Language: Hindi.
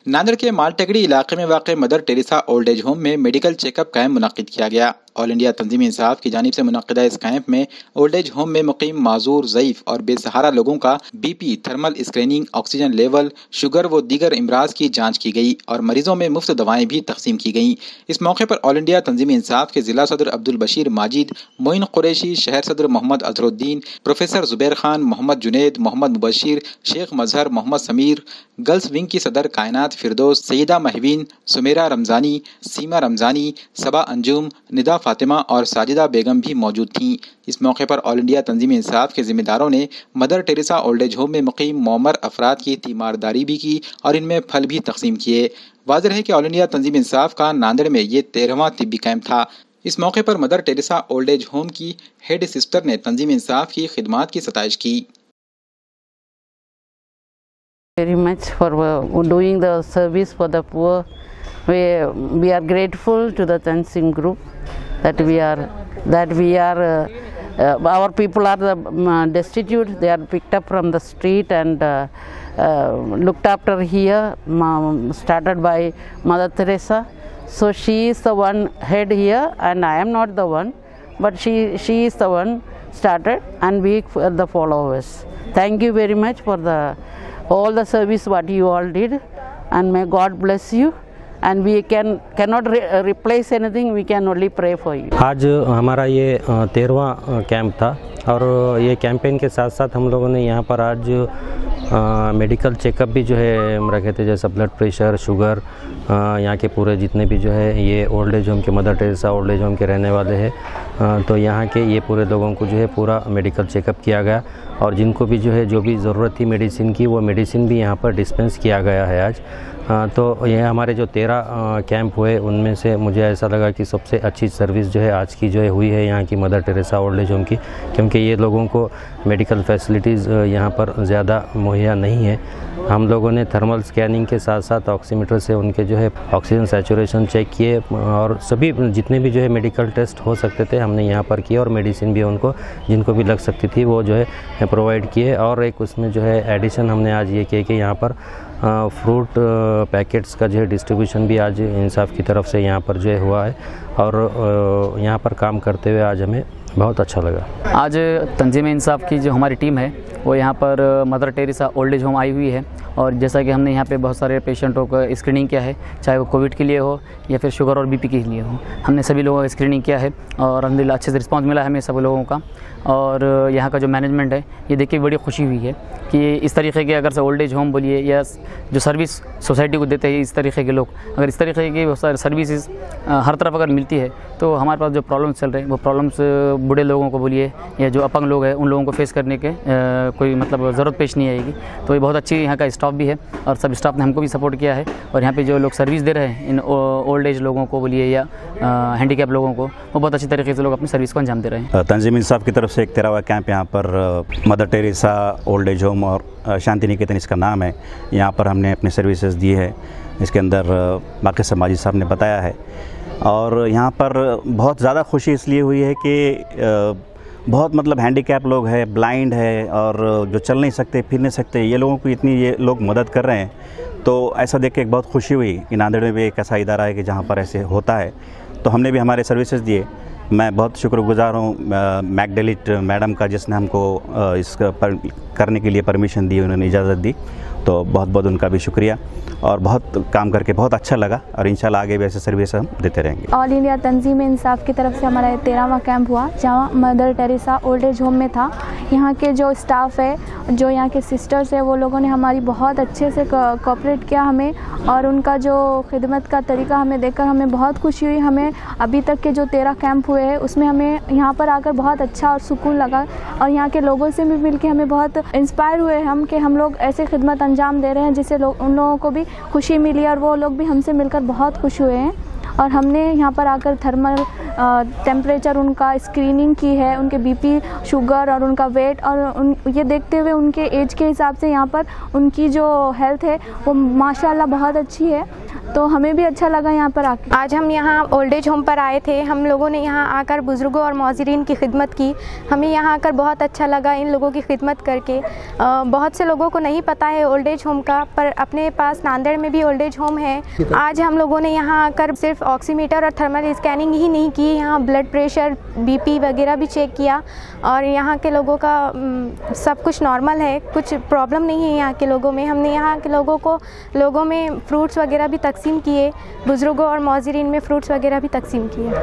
नांदेड़ के मालटेगड़ी इलाके में वाक़ mother Teresa old age home में मेडिकल चेकअप कैंप मुनक्किद किया गया। ऑल इंडिया तंजीम इंसाफ की जानिब से मुनक्किदा इस कैंप में ओल्ड एज होम में मुकीम माजूर, ज़ईफ़ और बेसहारा लोगों का BP, thermal screening, oxygen level, sugar व दीगर इमराज की जाँच की गई और मरीजों में मुफ्त दवाएँ भी तकसीम की गईं। इस मौके पर ऑल इंडिया तंजीम इंसाफ के ज़िला सदर अब्दुल बशीर माजिद, मोइन कुरैशी, शहर सदर मोहम्मद अजहरुद्दीन, प्रोफेसर जुबैर खान, मोहम्मद जुनैद, मोहम्मद मुबशिर, शेख मजहर, मोहम्मद समीर, गर्ल्स विंग की सदर कायनात फिरदौस, सईदा महवीन, सुमेरा रमज़ानी, सीमा रमज़ानी, सबा अंजुम, निदा फातिमा और साजिदा बेगम भी मौजूद थीं। इस मौके पर ऑल इंडिया तंजीम इंसाफ के जिम्मेदारों ने mother Teresa old age home में मुकीम मौमर अफराद की तीमारदारी भी की और इनमें फल भी तकसीम किए। वाज़ेह है कि ऑल इंडिया तंजीम इंसाफ का नांदेड़ में ये 13वां तिब्बी कैंप था। इस मौके पर Mother Teresa old age home की हेड सिस्टर ने तंजीम इंसाफ की खिदमात की सताइश की। Very much for doing the service for the poor. We are grateful to the Tanzim group that we are our people are the destitute. They are picked up from the street and looked after here, started by Mother Teresa. So she is the one head here and I am not the one, but she is the one started and we are the followers. Thank you very much for all the service what you all did, and may God bless you, and we cannot replace anything, we can only pray for you. आज हमारा ये 13वां कैंप था और ये कैंपेन के साथ साथ हम लोगों ने यहाँ पर आज मेडिकल चेकअप भी जो है हम रखे थे, जैसा ब्लड प्रेशर, शुगर, यहाँ के पूरे जितने भी जो है ये ओल्ड एज होम के mother Teresa old age home के रहने वाले हैं, तो यहाँ के ये पूरे लोगों को जो है पूरा मेडिकल चेकअप किया गया और जिनको भी जो है जो भी ज़रूरत थी मेडिसिन की, वो मेडिसिन भी यहाँ पर डिस्पेंस किया गया है आज। तो ये हमारे जो 13 कैंप हुए उनमें से मुझे ऐसा लगा कि सबसे अच्छी सर्विस जो है आज की जो है हुई है यहाँ की mother Teresa old age home की, क्योंकि ये लोगों को मेडिकल फैसिलिटीज़ यहाँ पर ज़्यादा मुहैया नहीं है। हम लोगों ने थर्मल स्कैनिंग के साथ साथ ऑक्सीमीटर से उनके जो है ऑक्सीजन सैचुरेशन चेक किए और सभी जितने भी जो है मेडिकल टेस्ट हो सकते थे हमने यहाँ पर किए और मेडिसिन भी उनको जिनको भी लग सकती थी वो जो है प्रोवाइड किए। और एक उसमें जो है एडिशन हमने आज ये किया कि यहाँ पर फ्रूट पैकेट्स का जो है डिस्ट्रीब्यूशन भी आज इंसाफ की तरफ से यहाँ पर जो है हुआ है और यहाँ पर काम करते हुए आज हमें बहुत अच्छा लगा। आज तंजीम इंसाफ की जो हमारी टीम है वो यहाँ पर Mother Teresa old age home आई हुई है और जैसा कि हमने यहाँ पे बहुत सारे पेशेंटों का स्क्रीनिंग किया है, चाहे वो कोविड के लिए हो या फिर शुगर और BP के लिए हो, हमने सभी लोगों का स्क्रीनिंग किया है और अल्हम्दुलिल्लाह अच्छे से रिस्पांस मिला है हमें सब लोगों का। और यहाँ का जो मैनेजमेंट है ये देख के बड़ी खुशी हुई है कि इस तरीके के अगर से ओल्ड एज होम बोलिए या जो सर्विस सोसाइटी को देते हैं इस तरीके के लोग, अगर इस तरीके की सर्विसेज हर तरफ अगर मिलती है तो हमारे पास जो प्रॉब्लम्स चल रहे हैं वो प्रॉब्लम्स बूढ़े लोगों को बोलिए या जो अपंग लोग हैं उन लोगों को फेस करने के कोई मतलब ज़रूरत पेश नहीं आएगी। तो ये बहुत अच्छी यहाँ का स्टाफ भी है और सब स्टाफ ने हमको भी सपोर्ट किया है और यहाँ पे जो लोग सर्विस दे रहे हैं इन ओल्ड एज लोगों को बोलिए या हैंडीकैप लोगों को, वो बहुत अच्छी तरीके से लोग अपनी सर्विस को अंजाम दे रहे हैं। तंजीम इंसाफ की तरफ से एक 13वां कैंप यहाँ पर Mother Teresa old age home और शांति निकेतन इसका नाम है, यहाँ पर हमने अपनी सर्विसेज दी है। इसके अंदर बाकी समाजी साहब ने बताया है और यहाँ पर बहुत ज़्यादा खुशी इसलिए हुई है कि बहुत मतलब हैंडीकैप लोग हैं, ब्लाइंड है और जो चल नहीं सकते फिर नहीं सकते, ये लोगों को इतनी ये लोग मदद कर रहे हैं, तो ऐसा देख के एक बहुत खुशी हुई कि नांदेड़ में भी एक ऐसा इदारा है कि जहाँ पर ऐसे होता है। तो हमने भी हमारे सर्विसेज दिए। मैं बहुत शुक्रगुजार हूँ मैकडेलिट मैडम का जिसने हमको इसका करने के लिए परमिशन दी, उन्होंने इजाज़त दी, तो बहुत बहुत उनका भी शुक्रिया और बहुत काम करके बहुत अच्छा लगा और इंशाल्लाह आगे भी ऐसे सर्विस हम देते रहेंगे। ऑल इंडिया तंजीम इंसाफ की तरफ से हमारा 13वां कैंप हुआ जहाँ mother Teresa old age home में था। यहाँ के जो स्टाफ है, जो यहाँ के सिस्टर्स है, वो लोगों ने हमारी बहुत अच्छे से कोऑपरेट किया हमें और उनका जो खिदमत का तरीका हमें देखकर हमें बहुत खुशी हुई। हमें अभी तक के जो 13 कैंप हुए हैं उसमें हमें यहाँ पर आकर बहुत अच्छा और सुकून लगा और यहाँ के लोगों से भी मिल के हमें बहुत इंस्पायर हुए हम कि हम लोग ऐसे खिदमत अंजाम दे रहे हैं जिससे उन लोगों को भी खुशी मिली और वो लोग भी हमसे मिलकर बहुत खुश हुए हैं। और हमने यहाँ पर आकर थर्मल टेम्परेचर उनका स्क्रीनिंग की है, उनके BP, शुगर और उनका वेट और ये देखते हुए उनके एज के हिसाब से यहाँ पर उनकी जो हेल्थ है वो माशाल्लाह बहुत अच्छी है। तो हमें भी अच्छा लगा यहाँ पर आके। आज हम यहाँ ओल्ड एज होम पर आए थे। हम लोगों ने यहाँ आकर बुज़ुर्गों और मौजरीन की खिदमत की। हमें यहाँ आकर बहुत अच्छा लगा इन लोगों की खिदमत करके। बहुत से लोगों को नहीं पता है ओल्ड एज होम का, पर अपने पास नांदेड़ में भी ओल्ड एज होम है। आज हम लोगों ने यहाँ आकर सिर्फ ऑक्सीमीटर और थर्मल स्कैनिंग ही नहीं की, यहाँ ब्लड प्रेशर, BP वगैरह भी चेक किया और यहाँ के लोगों का सब कुछ नॉर्मल है, कुछ प्रॉब्लम नहीं है यहाँ के लोगों में। हमने यहाँ के लोगों में फ्रूट्स वगैरह भी तकसीम किए, बुज़ुर्गों और मौजरीन में फ्रूट्स वगैरह भी तकसीम किए।